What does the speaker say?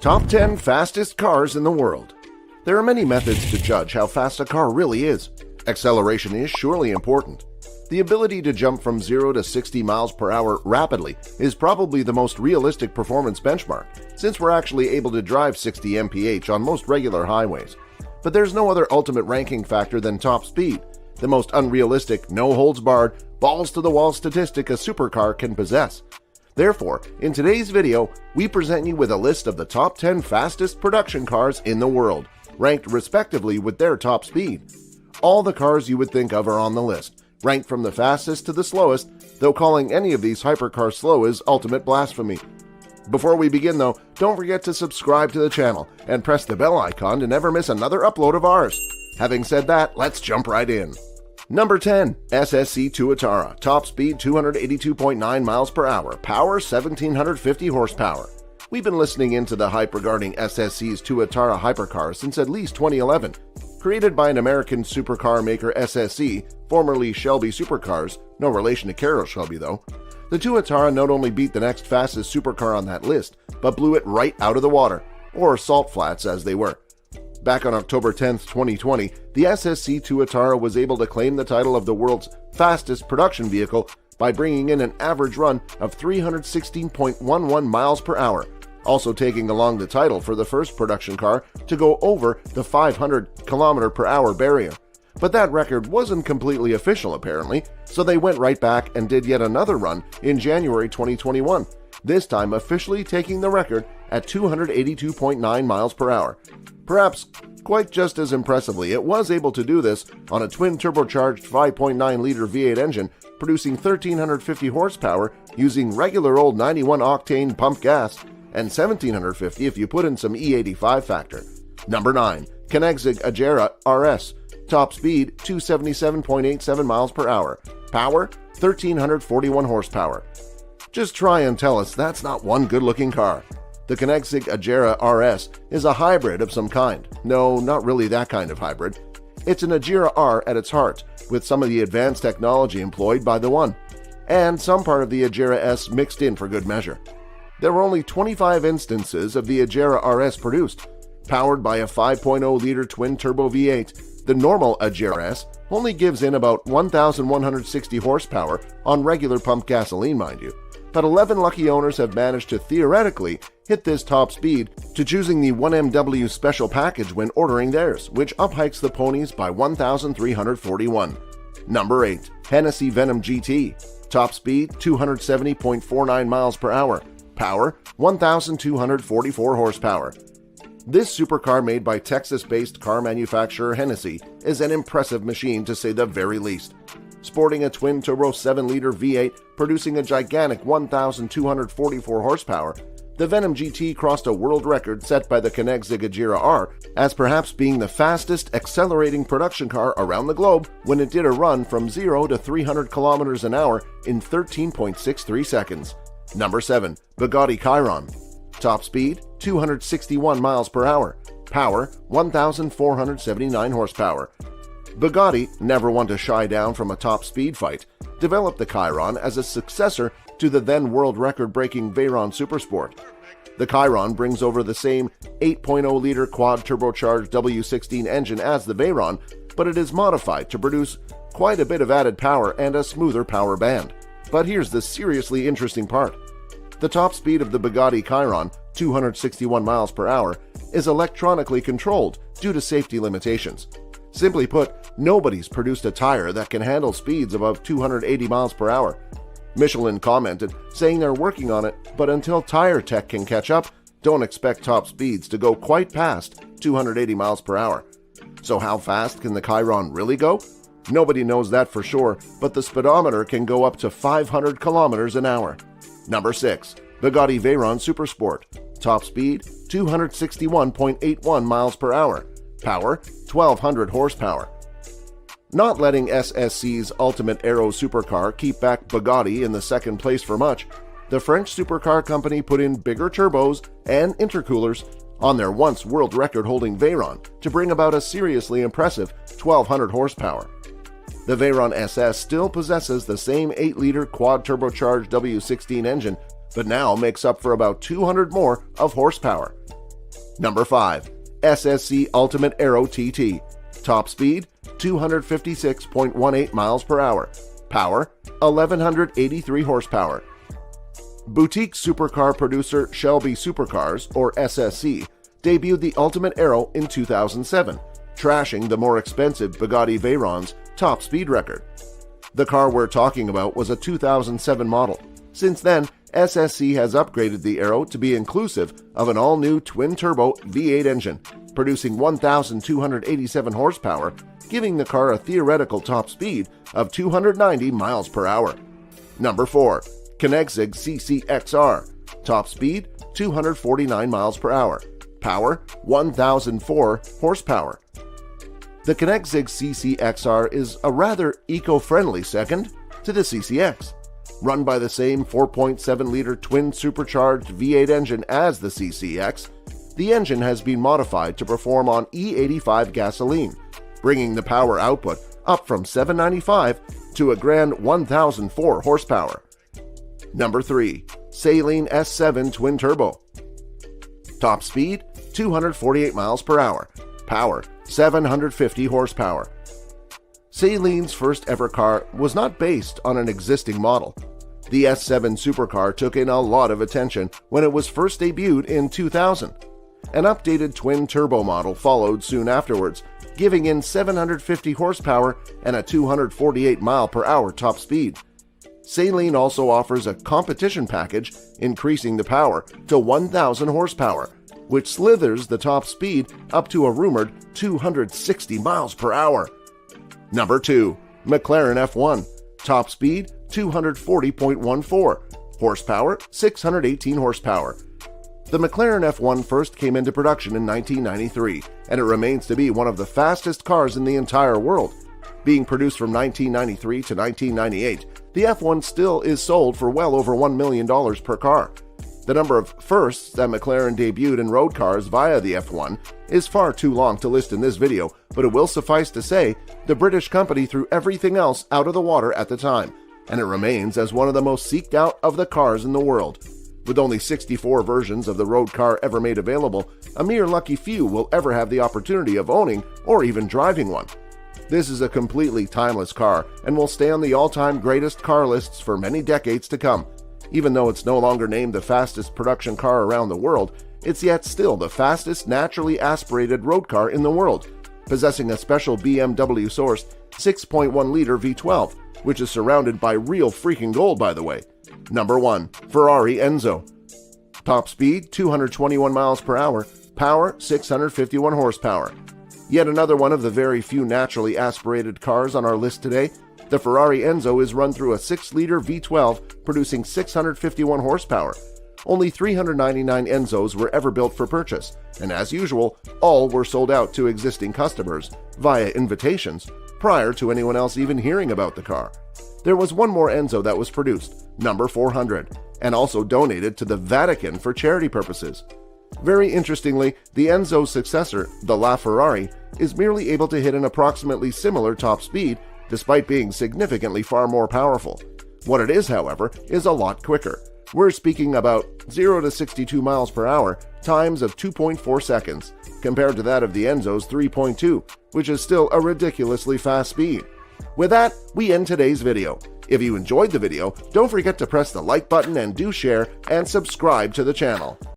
Top 10 fastest cars in the world. There are many methods to judge how fast a car really is. Acceleration is surely important. The ability to jump from 0 to 60 miles per hour rapidly is probably the most realistic performance benchmark, since we're actually able to drive 60 mph on most regular highways. But there's no other ultimate ranking factor than top speed, the most unrealistic, no-holds-barred, balls-to-the-wall statistic a supercar can possess. Therefore, in today's video, we present you with a list of the top 10 fastest production cars in the world, ranked respectively with their top speed. All the cars you would think of are on the list, ranked from the fastest to the slowest, though calling any of these hypercars slow is ultimate blasphemy. Before we begin though, don't forget to subscribe to the channel and press the bell icon to never miss another upload of ours. Having said that, let's jump right in. Number 10. SSC Ultimate top speed 282.9 miles per hour, power 1750 horsepower. We've been listening into the hype regarding SSC's Tuatara hypercar since at least 2011. Created by an American supercar maker SSC, formerly Shelby Supercars, no relation to Carol Shelby though, the Tuatara not only beat the next fastest supercar on that list, but blew it right out of the water, or salt flats as they were. Back on October 10, 2020, the SSC Ultimate was able to claim the title of the world's fastest production vehicle by bringing in an average run of 316.11 miles per hour, also taking along the title for the first production car to go over the 500 km per hour barrier. But that record wasn't completely official apparently, so they went right back and did yet another run in January 2021, this time officially taking the record at 282.9 miles per hour. Perhaps quite just as impressively, it was able to do this on a twin turbocharged 5.9-liter V8 engine producing 1350 horsepower using regular old 91-octane pump gas and 1750 if you put in some E85 factor. Number 9. Conex Zig Ajira R, top speed 277.87 miles per hour, power 1341 horsepower. Just try and tell us that's not one good-looking car. The Conex Zig Ajira R is a hybrid of some kind. No, not really that kind of hybrid. It's an Agera R at its heart, with some of the advanced technology employed by the one, and some part of the Agera S mixed in for good measure. There were only 25 instances of the Agera RS produced. Powered by a 5.0-liter twin-turbo V8, the normal Agera S only gives in about 1,160 horsepower on regular pump gasoline, mind you. But 11 lucky owners have managed to theoretically hit this top speed to choosing the 1MW special package when ordering theirs, which uphikes the ponies by 1,341. Number 8. Hennessey Venom GT, top speed 270.49 miles per hour, power 1,244 horsepower. This supercar made by Texas-based car manufacturer Hennessey is an impressive machine to say the very least. Sporting a twin-turbo 7-liter V8 producing a gigantic 1,244 horsepower, the Venom GT crossed a world record set by the Conex Zig Ajira R as perhaps being the fastest accelerating production car around the globe when it did a run from 0 to 300 kilometers an hour in 13.63 seconds. Number 7. Bugatti Chiron, top speed 261 miles per hour, power 1,479 horsepower. Bugatti, never one to shy down from a top speed fight, developed the Chiron as a successor to the then world record-breaking Veyron Supersport. The Chiron brings over the same 8.0-liter quad-turbocharged W16 engine as the Veyron, but it is modified to produce quite a bit of added power and a smoother power band. But here's the seriously interesting part. The top speed of the Bugatti Chiron, 261 miles per hour, is electronically controlled due to safety limitations. Simply put, nobody's produced a tire that can handle speeds above 280 miles per hour. Michelin commented, saying they're working on it, but until tire tech can catch up, don't expect top speeds to go quite past 280 miles per hour. So how fast can the Chiron really go? Nobody knows that for sure, but the speedometer can go up to 500 kilometers an hour. Number 6. Bugatti Veyrons Supersport, top speed 261.81 miles per hour, power 1,200 horsepower. Not letting SSC's Ultimate Aero Supercar keep back Bugatti in the second place for much, the French supercar company put in bigger turbos and intercoolers on their once world record-holding Veyron to bring about a seriously impressive 1,200 horsepower. The Veyron SS still possesses the same 8-liter quad-turbocharged W16 engine, but now makes up for about 200 more of horsepower. Number 5. SSC Ultimate Aero TT. Top speed, 256.18 miles per hour. Power, 1183 horsepower. Boutique supercar producer Shelby Supercars, or SSC, debuted the Ultimate Aero in 2007, trashing the more expensive Bugatti Veyrons' top speed record. The car we're talking about was a 2007 model. Since then, SSC has upgraded the Aero to be inclusive of an all-new twin-turbo V8 engine, producing 1,287 horsepower, giving the car a theoretical top speed of 290 miles per hour. Number 4. Conex Zig Ajira R. Top speed, 249 miles per hour. Power, 1,004 horsepower. The Conex Zig Ajira R is a rather eco-friendly second to the CCX. Run by the same 4.7-liter twin-supercharged V8 engine as the CCX, the engine has been modified to perform on E85 gasoline, bringing the power output up from 795 to a grand 1,004 horsepower. Number 3. Saleen S7 Twin Turbo. Top speed, 248 miles per hour. Power, 750 horsepower. Saleen's first ever car was not based on an existing model. The S7 Supercar took in a lot of attention when it was first debuted in 2000. An updated twin-turbo model followed soon afterwards, giving in 750 horsepower and a 248 mile-per-hour top speed. Saleen also offers a competition package, increasing the power to 1,000 horsepower, which slithers the top speed up to a rumored 260 miles per hour. Number 2. McLaren F1. Top speed, 240.14. Horsepower, 618 horsepower. The McLaren F1 first came into production in 1993, and it remains to be one of the fastest cars in the entire world. Being produced from 1993 to 1998, the F1 still is sold for well over $1 million per car. The number of firsts that McLaren debuted in road cars via the F1 is far too long to list in this video, but it will suffice to say the British company threw everything else out of the water at the time, and it remains as one of the most seeked out of the cars in the world. With only 64 versions of the road car ever made available, a mere lucky few will ever have the opportunity of owning or even driving one. This is a completely timeless car and will stay on the all-time greatest car lists for many decades to come. Even though it's no longer named the fastest production car around the world, it's yet still the fastest naturally aspirated road car in the world, possessing a special BMW-sourced 6.1-liter V12, which is surrounded by real freaking gold, by the way. Number 1. Ferrari Enzo. Top speed, 221 miles per hour. Power, 651 horsepower. Yet another one of the very few naturally aspirated cars on our list today. The Ferrari Enzo is run through a 6-liter V12 producing 651 horsepower. Only 399 Enzos were ever built for purchase, and as usual, all were sold out to existing customers via invitations prior to anyone else even hearing about the car. There was one more Enzo that was produced, number 400, and also donated to the Vatican for charity purposes. Very interestingly, the Enzo's successor, the LaFerrari, is merely able to hit an approximately similar top speed despite being significantly far more powerful. What it is, however, is a lot quicker. We're speaking about 0 to 62 miles per hour times of 2.4 seconds, compared to that of the Enzo's 3.2, which is still a ridiculously fast speed. With that, we end today's video. If you enjoyed the video, don't forget to press the like button and do share and subscribe to the channel.